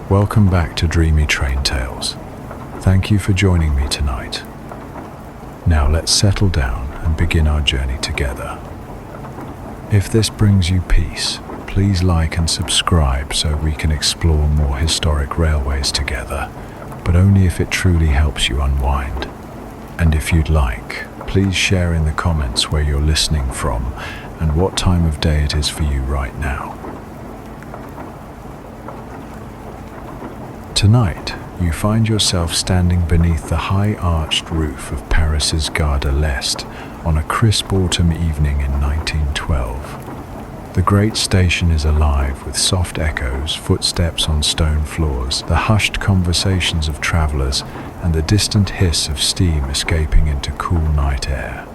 Welcome back to Dreamy Train Tales. Thank you for joining me tonight. Now let's settle down and begin our journey together. If this brings you peace, please like and subscribe so we can explore more historic railways together, but only if it truly helps you unwind. And if you'd like, please share in the comments where you're listening from and what time of day it is for you right now. Tonight, you find yourself standing beneath the high-arched roof of Paris's Gare de l'Est on a crisp autumn evening in 1912. The great station is alive with soft echoes, footsteps on stone floors, the hushed conversations of travelers, and the distant hiss of steam escaping into cool night air.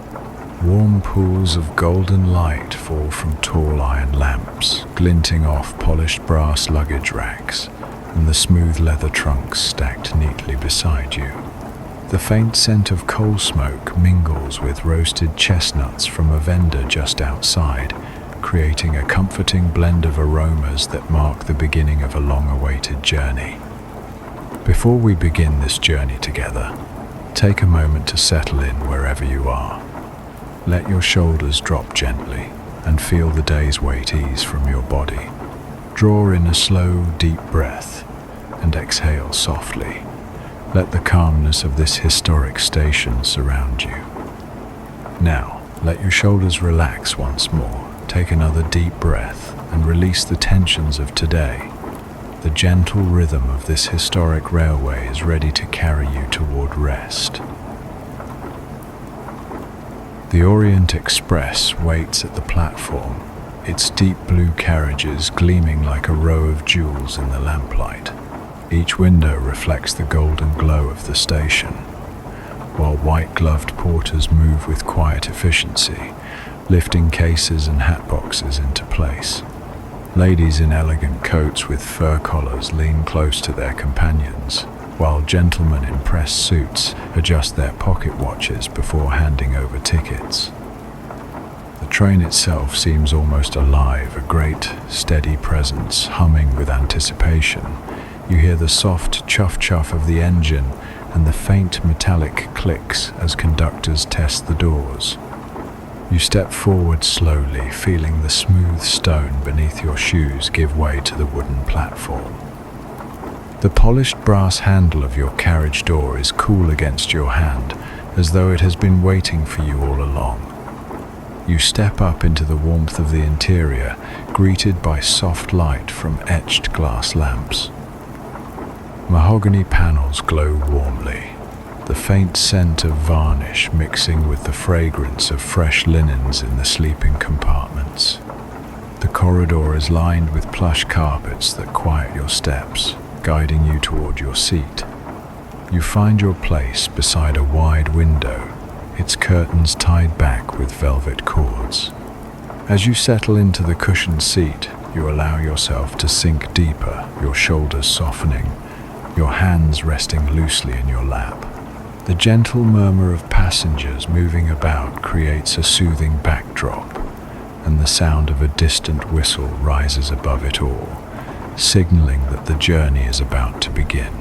Warm pools of golden light fall from tall iron lamps, glinting off polished brass luggage racks, and the smooth leather trunks stacked neatly beside you. The faint scent of coal smoke mingles with roasted chestnuts from a vendor just outside, creating a comforting blend of aromas that mark the beginning of a long-awaited journey. Before we begin this journey together, take a moment to settle in wherever you are. Let your shoulders drop gently and feel the day's weight ease from your body. Draw in a slow, deep breath and exhale softly. Let the calmness of this historic station surround you. Now, let your shoulders relax once more. Take another deep breath and release the tensions of today. The gentle rhythm of this historic railway is ready to carry you toward rest. The Orient Express waits at the platform, its deep blue carriages gleaming like a row of jewels in the lamplight. Each window reflects the golden glow of the station, while white-gloved porters move with quiet efficiency, lifting cases and hat boxes into place. Ladies in elegant coats with fur collars lean close to their companions, while gentlemen in pressed suits adjust their pocket watches before handing over tickets. The train itself seems almost alive, a great, steady presence humming with anticipation. You hear the soft chuff-chuff of the engine and the faint metallic clicks as conductors test the doors. You step forward slowly, feeling the smooth stone beneath your shoes give way to the wooden platform. The polished brass handle of your carriage door is cool against your hand, as though it has been waiting for you all along. You step up into the warmth of the interior, greeted by soft light from etched glass lamps. Mahogany panels glow warmly, the faint scent of varnish mixing with the fragrance of fresh linens in the sleeping compartments. The corridor is lined with plush carpets that quiet your steps, guiding you toward your seat. You find your place beside a wide window, its curtains tied back with velvet cords. As you settle into the cushioned seat, you allow yourself to sink deeper, your shoulders softening, your hands resting loosely in your lap. The gentle murmur of passengers moving about creates a soothing backdrop, and the sound of a distant whistle rises above it all, signaling that the journey is about to begin.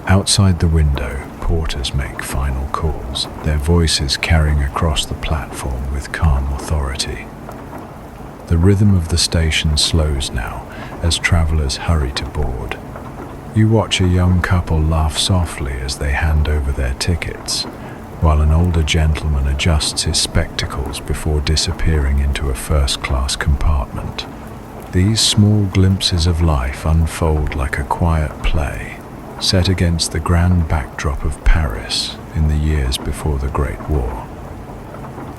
Outside the window, porters make final calls, their voices carrying across the platform with calm authority. The rhythm of the station slows now as travelers hurry to board. You watch a young couple laugh softly as they hand over their tickets, while an older gentleman adjusts his spectacles before disappearing into a first-class compartment. These small glimpses of life unfold like a quiet play, set against the grand backdrop of Paris in the years before the Great War.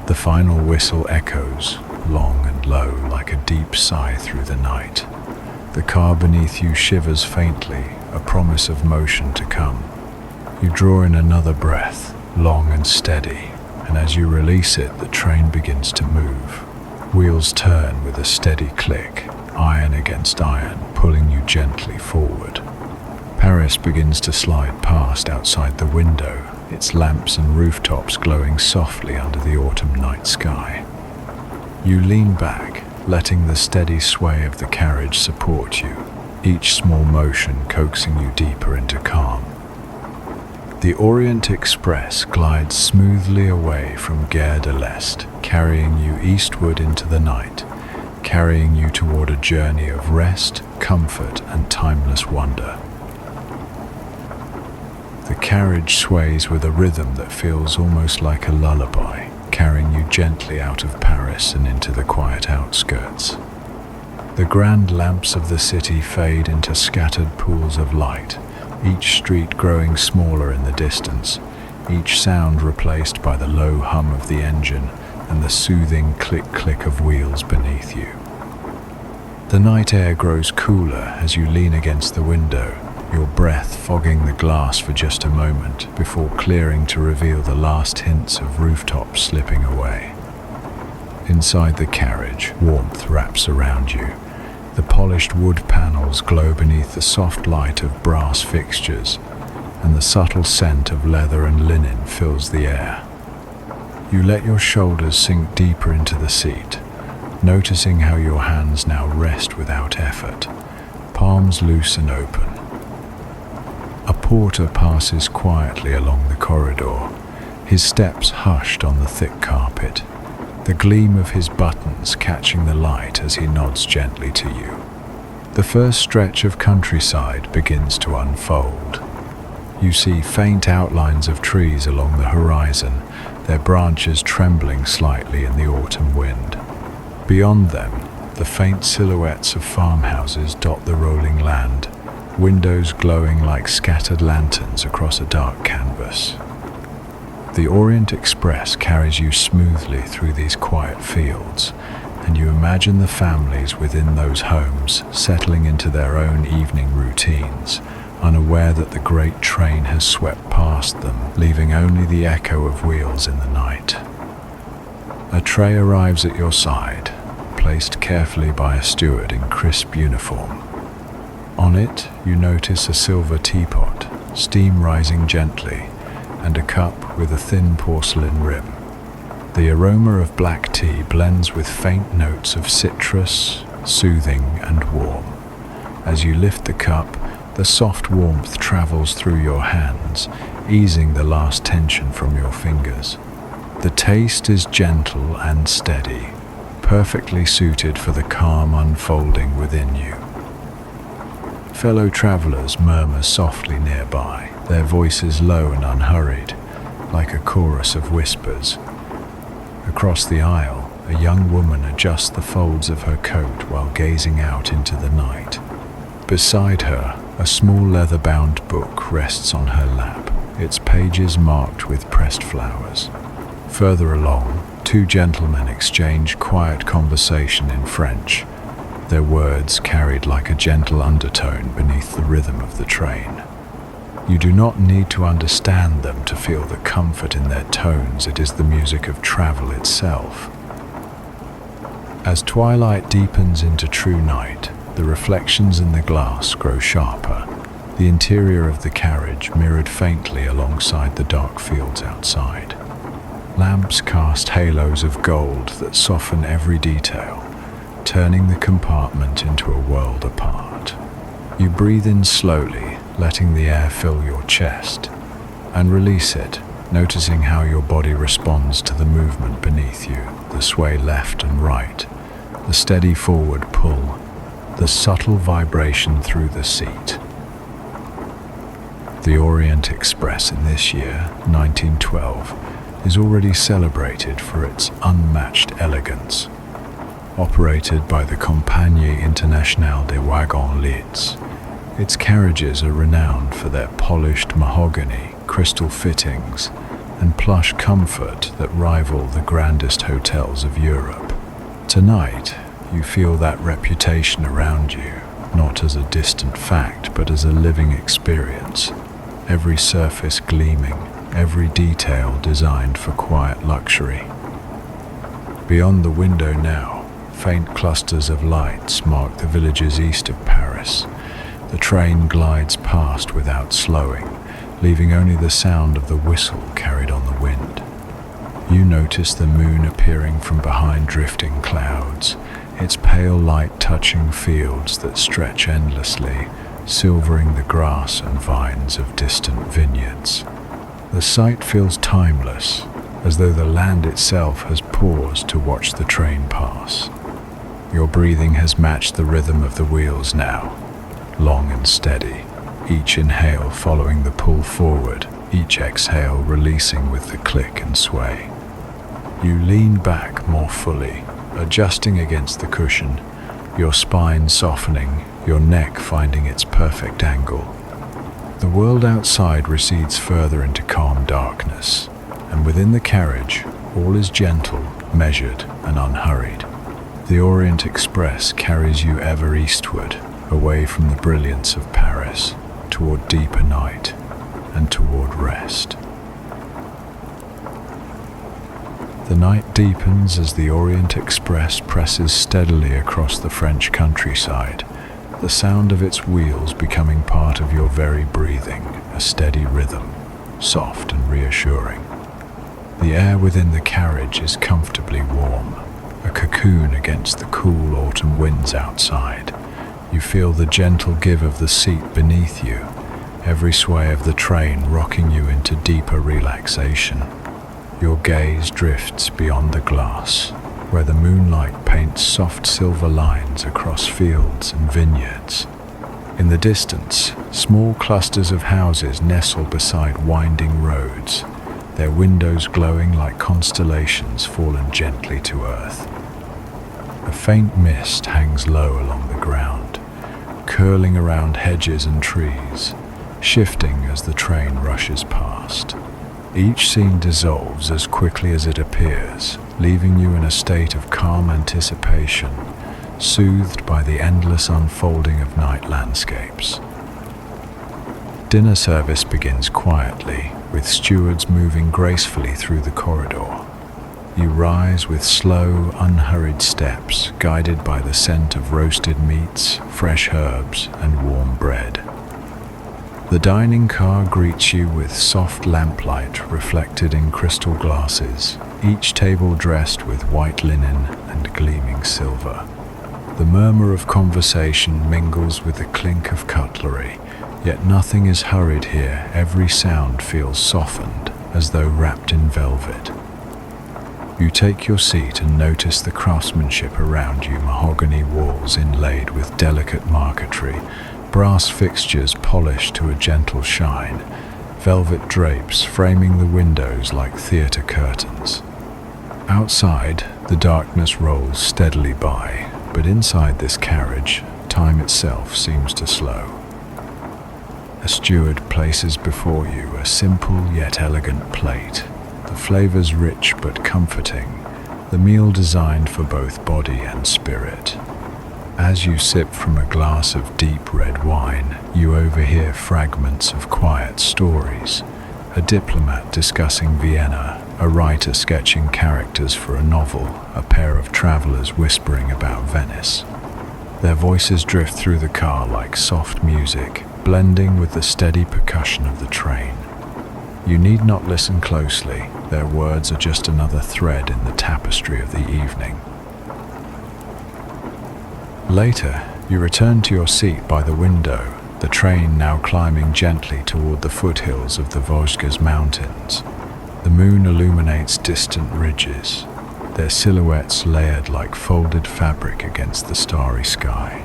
The final whistle echoes, long and low like a deep sigh through the night. The car beneath you shivers faintly, a promise of motion to come. You draw in another breath, long and steady, and as you release it, the train begins to move. Wheels turn with a steady click, iron against iron, pulling you gently forward. Paris begins to slide past outside the window, its lamps and rooftops glowing softly under the autumn night sky. You lean back, letting the steady sway of the carriage support you. each small motion coaxing you deeper into calm. The Orient Express glides smoothly away from Gare de l'Est, carrying you eastward into the night, carrying you toward a journey of rest, comfort, and timeless wonder. The carriage sways with a rhythm that feels almost like a lullaby, carrying you gently out of Paris and into the quiet outskirts. The grand lamps of the city fade into scattered pools of light, each street growing smaller in the distance, each sound replaced by the low hum of the engine and the soothing click-click of wheels beneath you. The night air grows cooler as you lean against the window, your breath fogging the glass for just a moment before clearing to reveal the last hints of rooftops slipping away. Inside the carriage, warmth wraps around you. The polished wood panels glow beneath the soft light of brass fixtures, and the subtle scent of leather and linen fills the air. You let your shoulders sink deeper into the seat, noticing how your hands now rest without effort, palms loose and open. A porter passes quietly along the corridor, his steps hushed on the thick carpet, the gleam of his buttons catching the light as he nods gently to you. The first stretch of countryside begins to unfold. You see faint outlines of trees along the horizon, their branches trembling slightly in the autumn wind. Beyond them, the faint silhouettes of farmhouses dot the rolling land, windows glowing like scattered lanterns across a dark canvas. The Orient Express carries you smoothly through these quiet fields, and you imagine the families within those homes settling into their own evening routines, unaware that the great train has swept past them, leaving only the echo of wheels in the night. A tray arrives at your side, placed carefully by a steward in crisp uniform. On it, you notice a silver teapot, steam rising gently, and a cup with a thin porcelain rim. The aroma of black tea blends with faint notes of citrus, soothing and warm. As you lift the cup, the soft warmth travels through your hands, easing the last tension from your fingers. The taste is gentle and steady, perfectly suited for the calm unfolding within you. Fellow travelers murmur softly nearby, their voices low and unhurried, like a chorus of whispers. Across the aisle, a young woman adjusts the folds of her coat while gazing out into the night. Beside her, a small leather-bound book rests on her lap, its pages marked with pressed flowers. Further along, two gentlemen exchange quiet conversation in French, their words carried like a gentle undertone beneath the rhythm of the train. You do not need to understand them to feel the comfort in their tones. It is the music of travel itself. As twilight deepens into true night, the reflections in the glass grow sharper, the interior of the carriage mirrored faintly alongside the dark fields outside. Lamps cast halos of gold that soften every detail, turning the compartment into a world apart. You breathe in slowly, letting the air fill your chest, and release it, noticing how your body responds to the movement beneath you, the sway left and right, the steady forward pull, the subtle vibration through the seat. The Orient Express in this year, 1912, is already celebrated for its unmatched elegance. Operated by the Compagnie Internationale des Wagons Lits, its carriages are renowned for their polished mahogany, crystal fittings, and plush comfort that rival the grandest hotels of Europe. Tonight, you feel that reputation around you, not as a distant fact, but as a living experience. Every surface gleaming, every detail designed for quiet luxury. Beyond the window now, faint clusters of lights mark the villages east of Paris. The train glides past without slowing, leaving only the sound of the whistle carried on the wind. You notice the moon appearing from behind drifting clouds, its pale light touching fields that stretch endlessly, silvering the grass and vines of distant vineyards. The sight feels timeless, as though the land itself has paused to watch the train pass. Your breathing has matched the rhythm of the wheels now, long and steady, each inhale following the pull forward, each exhale releasing with the click and sway. You lean back more fully, adjusting against the cushion, your spine softening, your neck finding its perfect angle. The world outside recedes further into calm darkness, and within the carriage, all is gentle, measured, and unhurried. The Orient Express carries you ever eastward, away from the brilliance of Paris, toward deeper night, and toward rest. The night deepens as the Orient Express presses steadily across the French countryside, the sound of its wheels becoming part of your very breathing, a steady rhythm, soft and reassuring. The air within the carriage is comfortably warm, a cocoon against the cool autumn winds outside. You feel the gentle give of the seat beneath you, every sway of the train rocking you into deeper relaxation. Your gaze drifts beyond the glass, where the moonlight paints soft silver lines across fields and vineyards. In the distance, small clusters of houses nestle beside winding roads, their windows glowing like constellations fallen gently to earth. A faint mist hangs low along the ground, curling around hedges and trees, shifting as the train rushes past. Each scene dissolves as quickly as it appears, leaving you in a state of calm anticipation, soothed by the endless unfolding of night landscapes. Dinner service begins quietly, with stewards moving gracefully through the corridor. You rise with slow, unhurried steps, guided by the scent of roasted meats, fresh herbs, and warm bread. The dining car greets you with soft lamplight reflected in crystal glasses, each table dressed with white linen and gleaming silver. The murmur of conversation mingles with the clink of cutlery, yet nothing is hurried here. Every sound feels softened, as though wrapped in velvet. You take your seat and notice the craftsmanship around you, mahogany walls inlaid with delicate marquetry, brass fixtures polished to a gentle shine, velvet drapes framing the windows like theatre curtains. Outside, the darkness rolls steadily by, but inside this carriage, time itself seems to slow. A steward places before you a simple yet elegant plate, the flavors rich but comforting, the meal designed for both body and spirit. As you sip from a glass of deep red wine, you overhear fragments of quiet stories, a diplomat discussing Vienna, a writer sketching characters for a novel, a pair of travelers whispering about Venice. Their voices drift through the car like soft music, blending with the steady percussion of the train. You need not listen closely, their words are just another thread in the tapestry of the evening. Later, you return to your seat by the window, the train now climbing gently toward the foothills of the Vosges Mountains. The moon illuminates distant ridges, their silhouettes layered like folded fabric against the starry sky.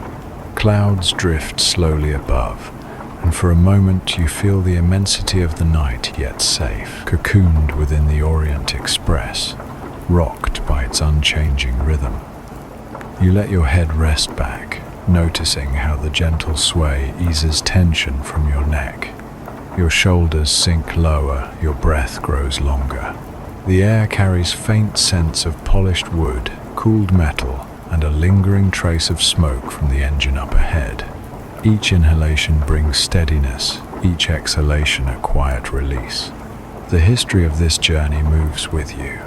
Clouds drift slowly above, and for a moment you feel the immensity of the night yet safe, cocooned within the Orient Express, rocked by its unchanging rhythm. You let your head rest back, noticing how the gentle sway eases tension from your neck. Your shoulders sink lower, your breath grows longer. The air carries faint scents of polished wood, cooled metal, and a lingering trace of smoke from the engine up ahead. Each inhalation brings steadiness, each exhalation a quiet release. The history of this journey moves with you,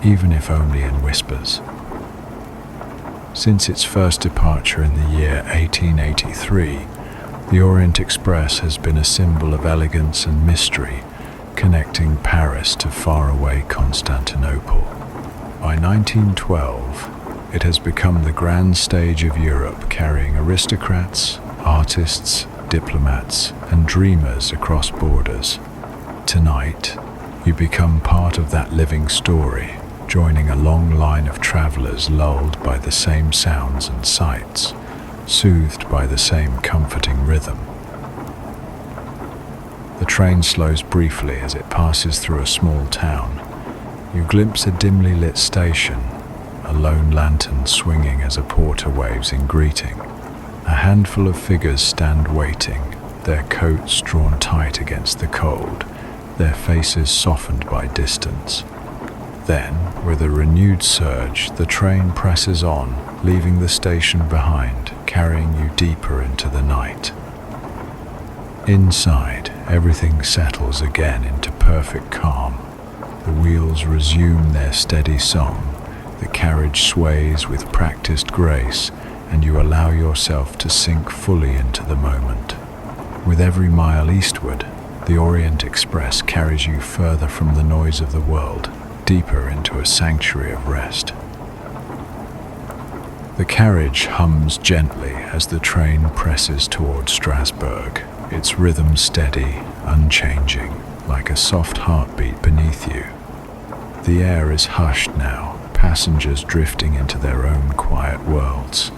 even if only in whispers. Since its first departure in the year 1883, the Orient Express has been a symbol of elegance and mystery, connecting Paris to faraway Constantinople. By 1912, It has become the grand stage of Europe, carrying aristocrats, artists, diplomats, and dreamers across borders. Tonight, you become part of that living story, joining a long line of travelers lulled by the same sounds and sights, soothed by the same comforting rhythm. The train slows briefly as it passes through a small town. You glimpse a dimly lit station, a lone lantern swinging as a porter waves in greeting. A handful of figures stand waiting, their coats drawn tight against the cold, their faces softened by distance. Then, with a renewed surge, the train presses on, leaving the station behind, carrying you deeper into the night. Inside, everything settles again into perfect calm. The wheels resume their steady song, the carriage sways with practiced grace, and you allow yourself to sink fully into the moment. With every mile eastward, the Orient Express carries you further from the noise of the world, deeper into a sanctuary of rest. The carriage hums gently as the train presses toward Strasbourg, its rhythm steady, unchanging, like a soft heartbeat beneath you. The air is hushed now, passengers drifting into their own quiet worlds.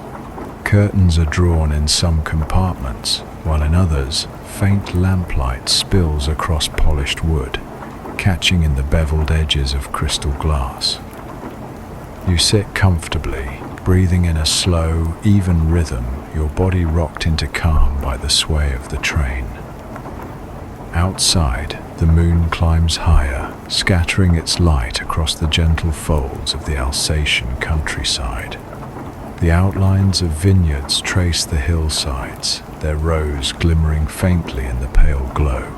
Curtains are drawn in some compartments, while in others, faint lamplight spills across polished wood, catching in the beveled edges of crystal glass. You sit comfortably, breathing in a slow, even rhythm, your body rocked into calm by the sway of the train. Outside, the moon climbs higher, scattering its light across the gentle folds of the Alsatian countryside. The outlines of vineyards trace the hillsides, their rows glimmering faintly in the pale glow.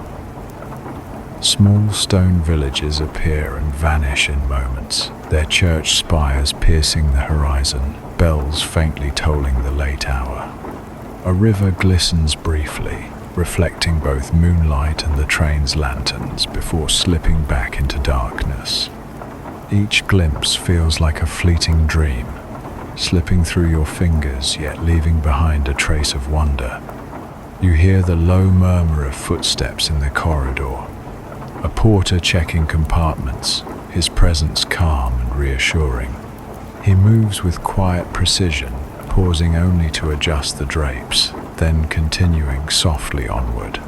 Small stone villages appear and vanish in moments, their church spires piercing the horizon, bells faintly tolling the late hour. A river glistens briefly, reflecting both moonlight and the train's lanterns before slipping back into darkness. Each glimpse feels like a fleeting dream, slipping through your fingers yet leaving behind a trace of wonder. You hear the low murmur of footsteps in the corridor, a porter checking compartments, his presence calm and reassuring. He moves with quiet precision, pausing only to adjust the drapes, then continuing softly onward.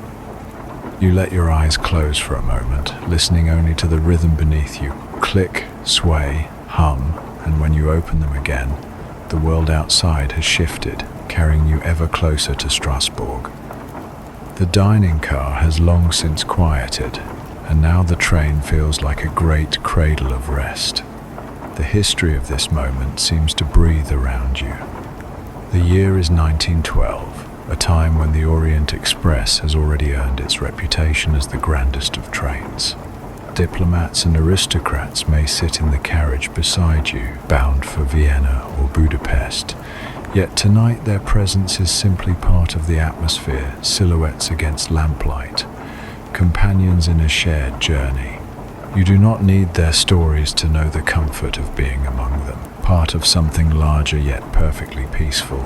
You let your eyes close for a moment, listening only to the rhythm beneath you, click, sway, hum, and when you open them again, the world outside has shifted, carrying you ever closer to Strasbourg. The dining car has long since quieted, and now the train feels like a great cradle of rest. The history of this moment seems to breathe around you. The year is 1912, a time when the Orient Express has already earned its reputation as the grandest of trains. Diplomats and aristocrats may sit in the carriage beside you, bound for Vienna or Budapest, yet tonight their presence is simply part of the atmosphere, silhouettes against lamplight, companions in a shared journey. You do not need their stories to know the comfort of being among them, part of something larger yet perfectly peaceful.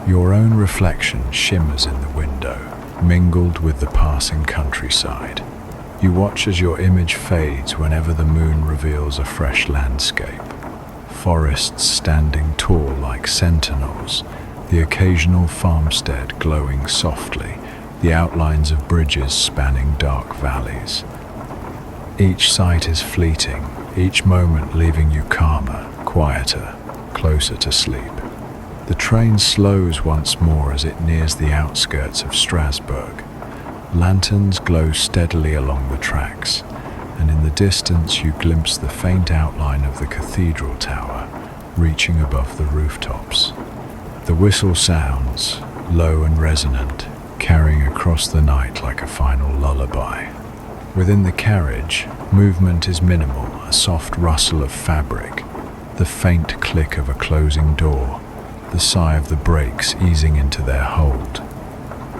Your own reflection shimmers in the window, mingled with the passing countryside. You watch as your image fades whenever the moon reveals a fresh landscape. Forests standing tall like sentinels, the occasional farmstead glowing softly, the outlines of bridges spanning dark valleys. Each sight is fleeting, each moment leaving you calmer, quieter, closer to sleep. The train slows once more as it nears the outskirts of Strasbourg. Lanterns glow steadily along the tracks, and in the distance you glimpse the faint outline of the cathedral tower, reaching above the rooftops. The whistle sounds, low and resonant, carrying across the night like a final lullaby. Within the carriage, movement is minimal, a soft rustle of fabric, the faint click of a closing door, the sigh of the brakes easing into their hold.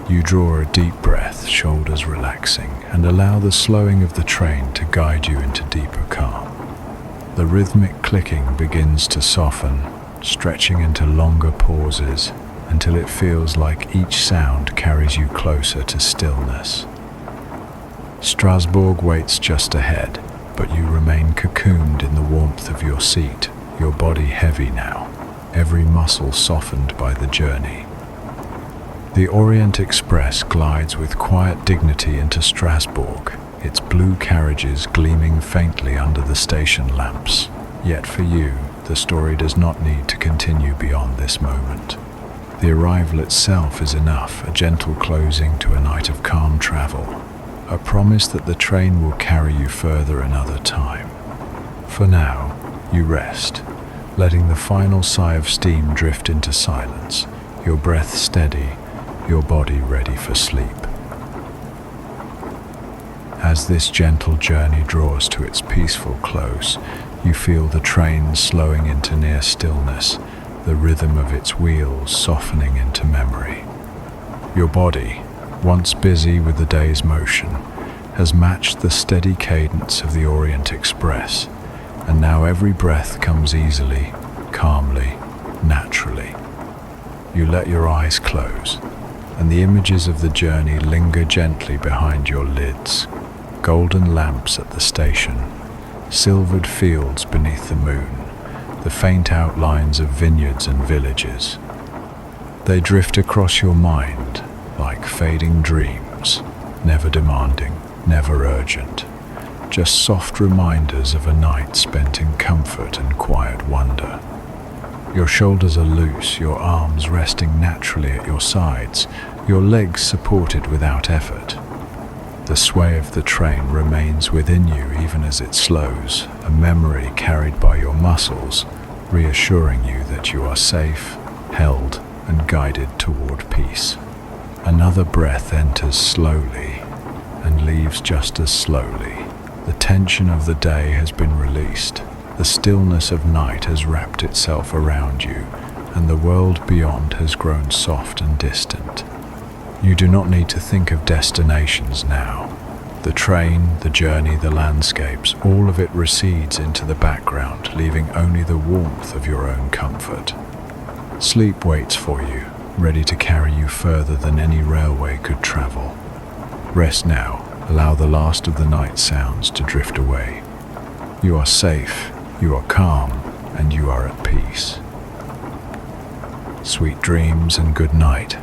You draw a deep breath, shoulders relaxing, and allow the slowing of the train to guide you into deeper calm. The rhythmic clicking begins to soften, stretching into longer pauses until it feels like each sound carries you closer to stillness. Strasbourg waits just ahead, but you remain cocooned in the warmth of your seat, your body heavy now, every muscle softened by the journey. The Orient Express glides with quiet dignity into Strasbourg, its blue carriages gleaming faintly under the station lamps. Yet for you, the story does not need to continue beyond this moment. The arrival itself is enough, a gentle closing to a night of calm travel, a promise that the train will carry you further another time. For now, you rest, letting the final sigh of steam drift into silence, your breath steady, your body ready for sleep. As this gentle journey draws to its peaceful close, you feel the train slowing into near stillness, the rhythm of its wheels softening into memory. Your body, once busy with the day's motion, has matched the steady cadence of the Orient Express, and now every breath comes easily, calmly, naturally. You let your eyes close, and the images of the journey linger gently behind your lids. Golden lamps at the station, silvered fields beneath the moon, the faint outlines of vineyards and villages. They drift across your mind like fading dreams, never demanding, never urgent, just soft reminders of a night spent in comfort and quiet wonder. Your shoulders are loose, your arms resting naturally at your sides, your legs supported without effort. The sway of the train remains within you even as it slows, a memory carried by your muscles, reassuring you that you are safe, held, and guided toward peace. Another breath enters slowly and leaves just as slowly. The tension of the day has been released. The stillness of night has wrapped itself around you, and the world beyond has grown soft and distant. You do not need to think of destinations now. The train, the journey, the landscapes, all of it recedes into the background, leaving only the warmth of your own comfort. Sleep waits for you, ready to carry you further than any railway could travel. Rest now, allow the last of the night sounds to drift away. You are safe, you are calm, and you are at peace. Sweet dreams and good night.